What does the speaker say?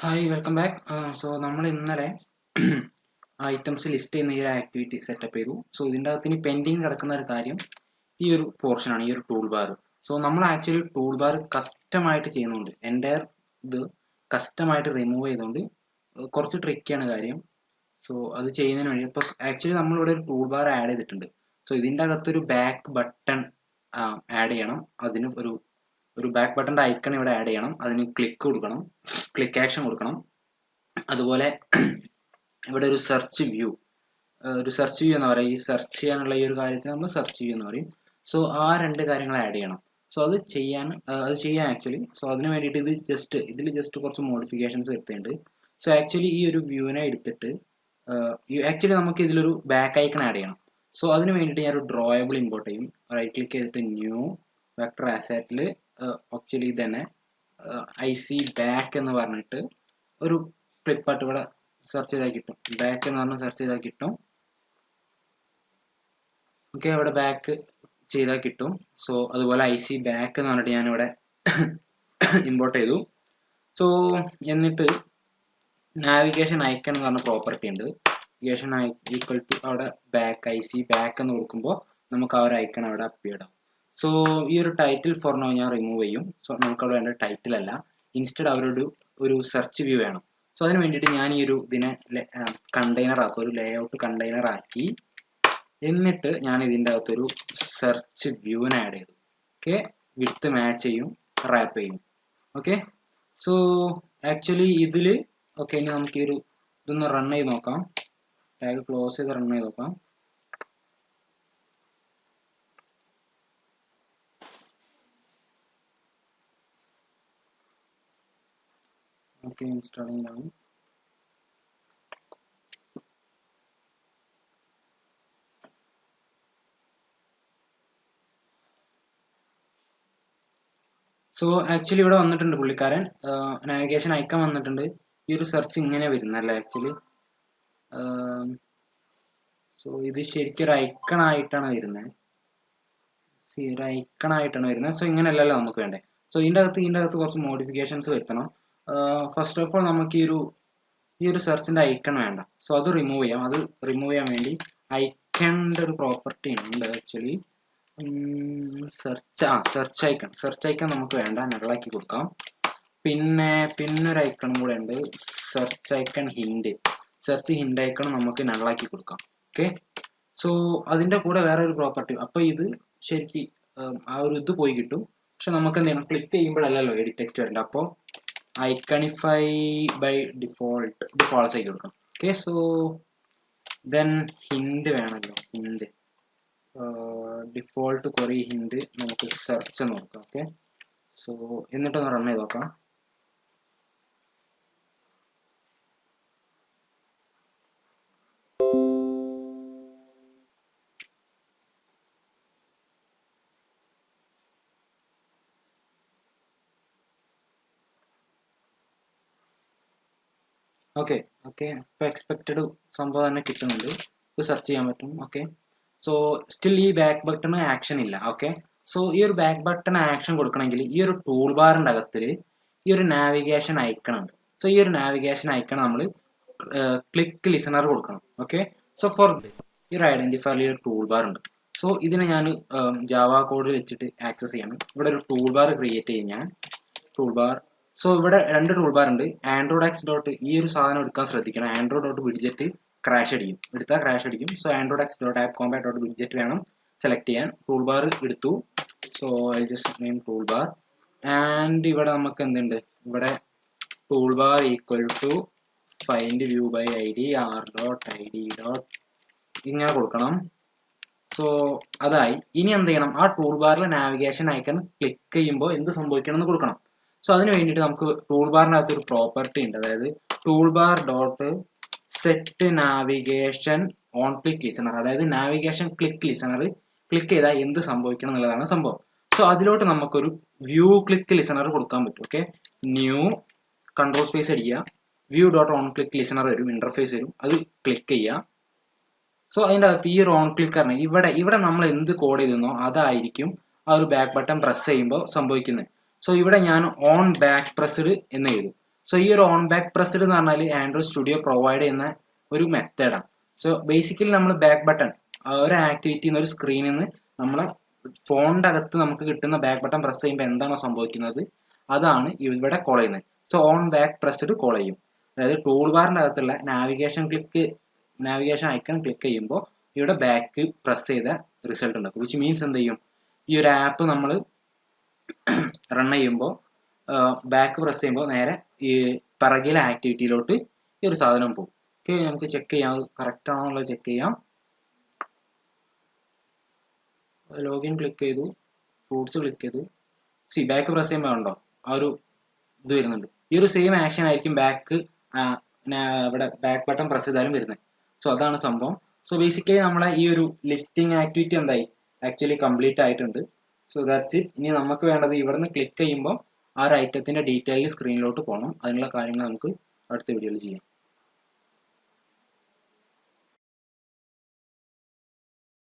Hi welcome back. So നമ്മൾ ഇന്നലെ items list ചെയ്യുന്ന ഈ ഒരു ആക്ടിവിറ്റി സെറ്റപ്പ് ചെയ്തു. സോ ഇതിൻ്റെ അകത്ത് ഇനി പെൻഡിങ് കിടക്കുന്ന ഒരു കാര്യം ഈ ഒരു പോർഷനാണ്, ഈ ഒരു ടൂൾ ബാർ. സോ നമ്മൾ ആക്ച്വലി ടൂൾ ബാർ കസ്റ്റമായിട്ട് ചെയ്യുന്നുണ്ട്. എൻ്റയർ ഇത് കസ്റ്റമായിട്ട് റിമൂവ് ചെയ്തുകൊണ്ട് കുറച്ച് ട്രിക്കിയാണ് കാര്യം. സോ അത് ചെയ്യുന്നതിന് വേണ്ടി ഇപ്പോൾ ആക്ച്വലി നമ്മളിവിടെ ഒരു ടൂൾ ബാർ ആഡ് ചെയ്തിട്ടുണ്ട്. സോ ഇതിൻ്റെ അകത്തൊരു ബാക്ക് ബട്ടൺ ആഡ് ചെയ്യണം. അതിന് ഒരു ബാക്ക് ബട്ടൻ്റെ ഐക്കൺ ഇവിടെ ആഡ് ചെയ്യണം. അതിന് ക്ലിക്ക് കൊടുക്കണം, ക്ലിക്ക് ആക്ഷൻ കൊടുക്കണം. അതുപോലെ ഇവിടെ ഒരു സെർച്ച് വ്യൂ എന്ന് പറയും. ഈ സെർച്ച് ചെയ്യാനുള്ള ഈ ഒരു കാര്യത്തിന് നമ്മൾ സെർച്ച് വ്യൂ എന്ന് പറയും. സോ ആ രണ്ട് കാര്യങ്ങൾ ആഡ് ചെയ്യണം. സോ അത് ചെയ്യാൻ ആക്ച്വലി. സോ അതിന് വേണ്ടിയിട്ട് ഇതിൽ ജസ്റ്റ് കുറച്ച് മോഡിഫിക്കേഷൻസ് വരുത്തേണ്ടത്. സോ ആക്ച്വലി ഈ ഒരു വ്യൂവിനെ എടുത്തിട്ട് ആക്ച്വലി നമുക്ക് ഇതിലൊരു ബാക്ക് ഐക്കൺ ആഡ് ചെയ്യണം. സോ അതിന് വേണ്ടിയിട്ട് ഞാനൊരു ഡ്രോയബിൾ ഇമ്പോർട്ട് ചെയ്യും. റൈറ്റ് ക്ലിക്ക് ചെയ്തിട്ട് ന്യൂ വെക്ടർ ആസറ്റിൽ ആക്ച്വലി തന്നെ IC ബാക്ക് എന്ന് പറഞ്ഞിട്ട് ഒരു ക്ലിപ്പായിട്ട് ഇവിടെ സെർച്ച് ചെയ്താൽ കിട്ടും. ബാക്ക് എന്ന് പറഞ്ഞാൽ സെർച്ച് ചെയ്താൽ കിട്ടും. ഓക്കെ, അവിടെ ബാക്ക് ചെയ്താൽ കിട്ടും. സോ അതുപോലെ IC ബാക്ക് എന്ന് പറഞ്ഞിട്ട് ഞാനിവിടെ ഇമ്പോർട്ട് ചെയ്തു. സോ എന്നിട്ട് നാവിഗേഷൻ ഐക്കൺ എന്ന് പറഞ്ഞ പ്രോപ്പർട്ടി ഉണ്ട്. നാവിഗേഷൻ ഈക്വൽ ടു അവിടെ ബാക്ക് IC ബാക്ക് എന്ന് കൊടുക്കുമ്പോൾ നമുക്ക് ആ ഒരു ഐക്കൺ അവിടെ അപ്പിയർ ആവും. സോ ഈ ഒരു ടൈറ്റിൽ ഫോർ നോ ഞാൻ റിമൂവ് ചെയ്യും. സോ നമുക്കവിടെ വേണ്ട ടൈറ്റിൽ അല്ല, ഇൻസ്റ്റഡ് അവരോട് ഒരു സെർച്ച് വ്യൂ വേണം. സോ അതിന് വേണ്ടിയിട്ട് ഞാൻ ഈ ഒരു ഇതിനെ കണ്ടെയ്നർ ആക്കും, ഒരു ലേഔട്ട് കണ്ടെയ്നർ ആക്കി. എന്നിട്ട് ഞാൻ ഇതിൻ്റെ അകത്തൊരു സെർച്ച് വ്യൂവിനെ ആഡ് ചെയ്തു. ഓക്കെ, വിഡ്ത്ത് മാച്ച് ചെയ്യും, റാപ്പ് ചെയ്യും. ഓക്കെ, സോ ആക്ച്വലി ഇതിൽ ഓക്കെ, ഇനി നമുക്ക് ഈ ഒരു ഇതൊന്ന് റൺ ചെയ്ത് നോക്കാം. ടാഗ് ക്ലോസ് ചെയ്ത് റൺ ചെയ്ത് നോക്കാം. ഓക്കെ, ഇൻസ്റ്റാളിംഗ് ആണ്. സോ ആക്ച്വലി ഇവിടെ വന്നിട്ടുണ്ട് പുള്ളിക്കാരൻ, നാവിഗേഷൻ ഐക്കൺ വന്നിട്ടുണ്ട്. ഈ ഒരു സെർച്ച് ഇങ്ങനെ വരുന്നല്ലേ ആക്ച്വലി. സോ ഇത് ശരിക്കും ഒരു ഐക്കൺ ആയിട്ടാണ് വരുന്നത്. സോ ഇങ്ങനെയല്ലല്ലോ നമുക്ക് വേണ്ടേ. സോ ഇതിൻ്റെ അകത്ത് കുറച്ച് മോഡിഫിക്കേഷൻസ് വരുത്തണം. ഫസ്റ്റ് ഓഫ് ഓൾ നമുക്ക് ഈ ഒരു സെർച്ചിൻ്റെ ഐക്കൺ വേണ്ട. സോ അത് റിമൂവ് ചെയ്യാം. അത് റിമൂവ് ചെയ്യാൻ വേണ്ടി ഐക്കണിൻ്റെ ഒരു പ്രോപ്പർട്ടി ഉണ്ട് ആക്ച്വലി. സെർച്ച് ഐക്കൺ നമുക്ക് വേണ്ട, നള്ളാക്കി കൊടുക്കാം. പിന്നൊരു ഐക്കണും കൂടെ ഉണ്ട്, സെർച്ച് ഹിൻഡ് ഐക്കൺ നമുക്ക് നള്ളാക്കി കൊടുക്കാം. ഓക്കെ, സോ അതിൻ്റെ കൂടെ വേറെ ഒരു പ്രോപ്പർട്ടി. അപ്പോൾ ഇത് ശരിക്കും ആ ഒരു ഇത് പോയി കിട്ടും. പക്ഷെ നമുക്ക് എന്ത് ചെയ്യണം, ക്ലിക്ക് ചെയ്യുമ്പോഴല്ലല്ലോ എഡിറ്റ് ടെക്സ്റ്റ് വരേണ്ട. അപ്പോൾ ഐക്കണിഫൈ ബൈ ഡിഫോൾട്ട് ഇത് ഫോൾസ് ആക്കി കൊടുക്കണം. ഓക്കെ, സോ ദെൻ ഹിൻഡ് വേണമല്ലോ. ഡിഫോൾട്ട് ക്വറി ഹിൻഡ് നമുക്ക് സെർച്ച് നോക്കാം. ഓക്കെ, സോ എന്നിട്ടൊന്ന് റൺ ചെയ്ത് നോക്കാം. ഓക്കെ ഇപ്പോൾ എക്സ്പെക്റ്റഡ് സംഭവം തന്നെ കിട്ടുന്നുണ്ട്. ഇത് സെർച്ച് ചെയ്യാൻ പറ്റും. ഓക്കെ, സോ സ്റ്റിൽ ഈ ബാക്ക് ബട്ടൺ ആക്ഷൻ ഇല്ല. ഓക്കെ, സോ ഈ ഒരു ബാക്ക് ബട്ടൺ ആക്ഷൻ കൊടുക്കണമെങ്കിൽ ഈ ഒരു ടൂൾ ബാറിൻ്റെ അകത്തിൽ ഈ ഒരു നാവിഗേഷൻ ഐക്കൺ ഉണ്ട്. സോ ഈ ഒരു നാവിഗേഷൻ ഐക്കൺ നമ്മൾ ക്ലിക്ക് ലിസണർ കൊടുക്കണം. ഓക്കെ, സോ ഫോർ ഈ ഒരു ഐഡന്റിഫയർ ഈ ഒരു ടൂൾ ബാർ ഉണ്ട്. സോ ഇതിനെ ഞാൻ ജാവ കോഡ് വെച്ചിട്ട് ആക്സസ് ചെയ്യണം. ഇവിടെ ഒരു ടൂൾ ബാർ ക്രിയേറ്റ് ചെയ്യും ഞാൻ. ടൂൾ ബാർ, സോ ഇവിടെ രണ്ട് ടൂൾ ബാർ ഉണ്ട്. ആൻഡ്രോയിഡ് എക്സ് ഡോട്ട് ഈ ഒരു സാധനം എടുക്കാൻ ശ്രദ്ധിക്കണം. ആൻഡ്രോയിഡ് ഡോട്ട് വിഡ്ജറ്റ് ക്രാഷ് അടിക്കും. So android x dot app compat dot widget വേണം സെലക്ട് ചെയ്യാൻ. ടൂൾ ബാർ എടുത്തു. So I just name tool bar. And ഇവിടെ നമുക്ക് എന്തുണ്ട്, ഇവിടെ tool bar equal to find view by ID r.id. ഇങ്ങനെ കൊടുക്കണം. സോ അതായി. ഇനി എന്ത് ചെയ്യണം, ആ ടൂൾ ബാറിലെ നാവിഗേഷൻ ഐക്കൺ ക്ലിക്ക് ചെയ്യുമ്പോൾ എന്ത് സംഭവിക്കണം എന്ന് കൊടുക്കണം. സോ അതിന് വേണ്ടിയിട്ട് നമുക്ക് ടൂൾ ബാറിൻ്റെ അകത്ത് ഒരു പ്രോപ്പർട്ടി ഉണ്ട്. അതായത് tool bar dot set navigation on click listener. അതായത് നാവിഗേഷൻ ക്ലിക്ക് ലിസണർ ക്ലിക്ക് ചെയ്താൽ എന്ത് സംഭവിക്കണം എന്നുള്ളതാണ് സംഭവം. സോ അതിലോട്ട് നമുക്കൊരു വ്യൂ ക്ലിക്ക് ലിസണർ കൊടുക്കാൻ പറ്റും. ഓക്കെ, ന്യൂ കൺട്രോൾ സ്പേസ് അടിക്കുക, view dot on click listener വരും, ഇന്റർഫേസ് വരും, അത് ക്ലിക്ക് ചെയ്യുക. സോ അതിൻ്റെ അകത്ത് ഈ ഒരു ഓൺ ക്ലിക്ക് പറഞ്ഞാൽ ഇവിടെ നമ്മൾ എന്ത് കോഡ് ചെയ്തെന്നോ അതായിരിക്കും ആ ഒരു ബാക്ക് ബട്ടൺ പ്രസ് ചെയ്യുമ്പോൾ സംഭവിക്കുന്നത്. സോ ഇവിടെ ഞാൻ ഓൺ ബാക്ക് പ്രസ്ഡ് എന്ന് എഴുതും. സോ ഈ ഒരു ഓൺ ബാക്ക് പ്രസ്ഡ് എന്ന് പറഞ്ഞാൽ ആൻഡ്രോയിഡ് സ്റ്റുഡിയോ പ്രൊവൈഡ് ചെയ്യുന്ന ഒരു മെത്തേഡാണ്. സോ ബേസിക്കലി നമ്മൾ ബാക്ക് ബട്ടൺ ഒരു ആക്ടിവിറ്റി ഒരു സ്ക്രീനിൽ നിന്ന് നമ്മളെ ഫോണിൻ്റെ അകത്ത് നമുക്ക് കിട്ടുന്ന ബാക്ക് ബട്ടൺ പ്രസ് ചെയ്യുമ്പോൾ എന്താണോ സംഭവിക്കുന്നത് അതാണ് ഇവിടെ കോൾ ചെയ്യുന്നത്. So on back pressed call ചെയ്യും. അതായത് ടൂൾ ബാറിൻ്റെ അകത്തുള്ള നാവിഗേഷൻ ഐക്കൺ ക്ലിക്ക് ചെയ്യുമ്പോൾ ഇവിടെ ബാക്ക് പ്രസ് ചെയ്ത റിസൾട്ട് ഉണ്ടാക്കും. വിച്ച് മീൻസ് എന്ത് ചെയ്യും, ഈ ഒരു ആപ്പ് നമ്മൾ റൺ ചെയ്യുമ്പോൾ ബാക്ക് പ്രസ് ചെയ്യുമ്പോൾ നേരെ ഈ പിറകിലെ ആക്ടിവിറ്റിയിലോട്ട് ഈ ഒരു സാധനം പോകും. ഓക്കെ, നമുക്ക് ചെക്ക് ചെയ്യാം കറക്റ്റ് ആണോ എന്നുള്ളത് ചെക്ക് ചെയ്യാം. ലോഗിൻ ക്ലിക്ക് ചെയ്തു, ഫ്രൂട്ട്സ് ക്ലിക്ക് ചെയ്തു. ബാക്ക് പ്രസ് ചെയ്യുമ്പോൾ ഉണ്ടോ ആ ഒരു ഇത് വരുന്നുണ്ട്. ഈ ഒരു സെയിം ആക്ഷൻ ആയിരിക്കും ഇവിടെ ബാക്ക് ബട്ടൺ പ്രസ് ചെയ്താലും വരുന്നത്. സോ അതാണ് സംഭവം. സോ ബേസിക്കലി നമ്മളെ ഈ ഒരു ലിസ്റ്റിംഗ് ആക്ടിവിറ്റി എന്തായി ആക്ച്വലി കംപ്ലീറ്റ് ആയിട്ടുണ്ട്. So that's it. ഇനി നമുക്ക് വേണ്ടത് ഇവിടെ നിന്ന് ക്ലിക്ക് ചെയ്യുമ്പോൾ ആ ഒരു ഐറ്റത്തിൻ്റെ ഡീറ്റെയിൽ സ്ക്രീനിലോട്ട് പോകണം. അതിനുള്ള കാര്യങ്ങൾ നമുക്ക് അടുത്ത വീഡിയോയിൽ ചെയ്യാം.